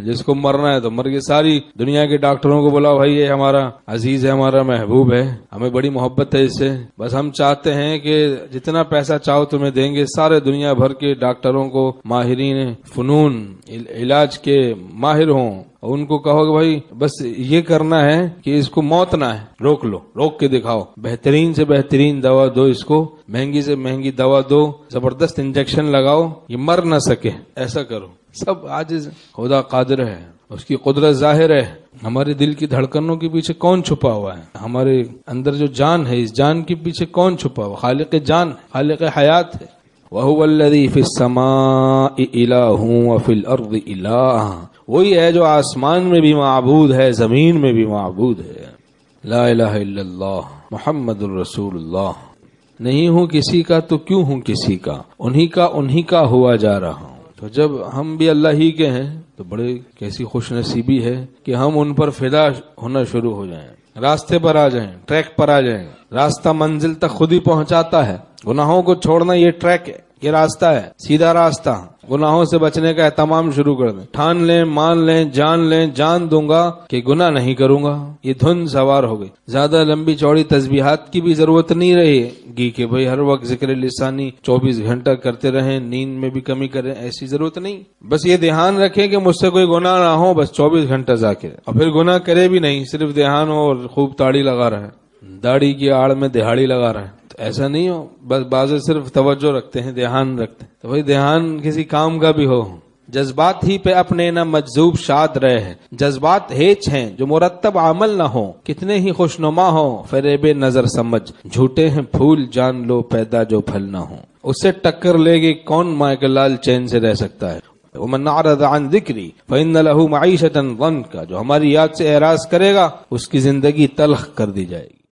جس کو مرنا ہے تو مر گئے. ساری دنیا کے ڈاکٹروں کو بلاؤ بھائی یہ ہمارا عزیز ہے، ہمارا محبوب ہے، ہمیں بڑی محبت ہے اس سے، بس ہم چاہتے ہیں کہ جتنا پیسہ چاہو تمہیں دیں گے. سارے دنیا بھر کے ڈاکٹروں کو، ماہرین فنون علاج کے ماہر ہوں، ان کو کہو کہ بھائی بس یہ کرنا ہے کہ اس کو موت نہ ہے، روک لو، روک کے دکھاؤ، بہترین سے بہترین دوا دو، اس کو مہنگی سے مہنگی دوا دو، زبردست انجیکشن لگاؤ، یہ مر نہ سکے، ایسا کرو. سب عاجز. خدا قادر ہے، اس کی قدرت ظاہر ہے. ہمارے دل کی دھڑکنوں کے پیچھے کون چھپا ہوا ہے؟ ہمارے اندر جو جان ہے، اس جان کے پیچھے کون چھپا ہوا؟ خالق جان، خالق حیات ہے. وَهُوَ الَّذِي فِي السَّمَاءِ إِلَٰهٌ وَفِي الْأَرْضِ إِلَٰهٌ، وہی ہے جو آسمان میں بھی معبود ہے، زمین میں بھی معبود ہے. لا الہ الا اللہ محمد الرسول اللہ. نہیں ہوں کسی کا تو کیوں ہوں کسی کا، انہی کا ہوا جا رہا ہوں. تو جب ہم بھی اللہ ہی کے ہیں تو بڑے کیسی خوش نصیبی ہے کہ ہم ان پر فدا ہونا شروع ہو جائیں، راستے پر آ جائیں، ٹریک پر آ جائیں. راستہ منزل تک خود ہی پہنچاتا ہے. گناہوں کو چھوڑنا یہ ٹریک ہے، یہ راستہ ہے، سیدھا راستہ. گناہوں سے بچنے کا اہتمام شروع کر دیں. ٹھان لیں، مان لیں، جان دوں گا کہ گناہ نہیں کروں گا. یہ دھن سوار ہو گئی. زیادہ لمبی چوڑی تسبیحات کی بھی ضرورت نہیں رہی گی کہ بھئی ہر وقت ذکر لسانی 24 گھنٹہ کرتے رہیں، نیند میں بھی کمی کریں، ایسی ضرورت نہیں. بس یہ دھیان رکھیں کہ مجھ سے کوئی گناہ نہ ہو، بس 24 گھنٹہ ذاکر. اور پھر گناہ کرے بھی نہیں، صرف دھیان ہو اور خوب تاڑی لگا رہا ہے، داڑھی کی آڑ میں دہاڑی لگا رہا ہے. ایسا نہیں ہو. بس بعض صرف توجہ رکھتے ہیں، دھیان رکھتے ہیں. تو بھائی دھیان کسی کام کا بھی ہو. جذبات ہی پہ اپنے نہ مجذوب شاد رہے، جذبات ہیچ ہیں جو مرتب عمل نہ ہو. کتنے ہی خوشنما ہو فریب نظر سمجھ، جھوٹے ہیں پھول جان لو پیدا جو پھل نہ ہو. اس سے ٹکر لے گی کون مائیکل لال چین سے رہ سکتا ہے. ومن اعرض عن ذکری فإن له معیشة ضنکا، جو ہماری یاد سے اعراض کرے گا اس کی زندگی تلخ کر دی جائے گی.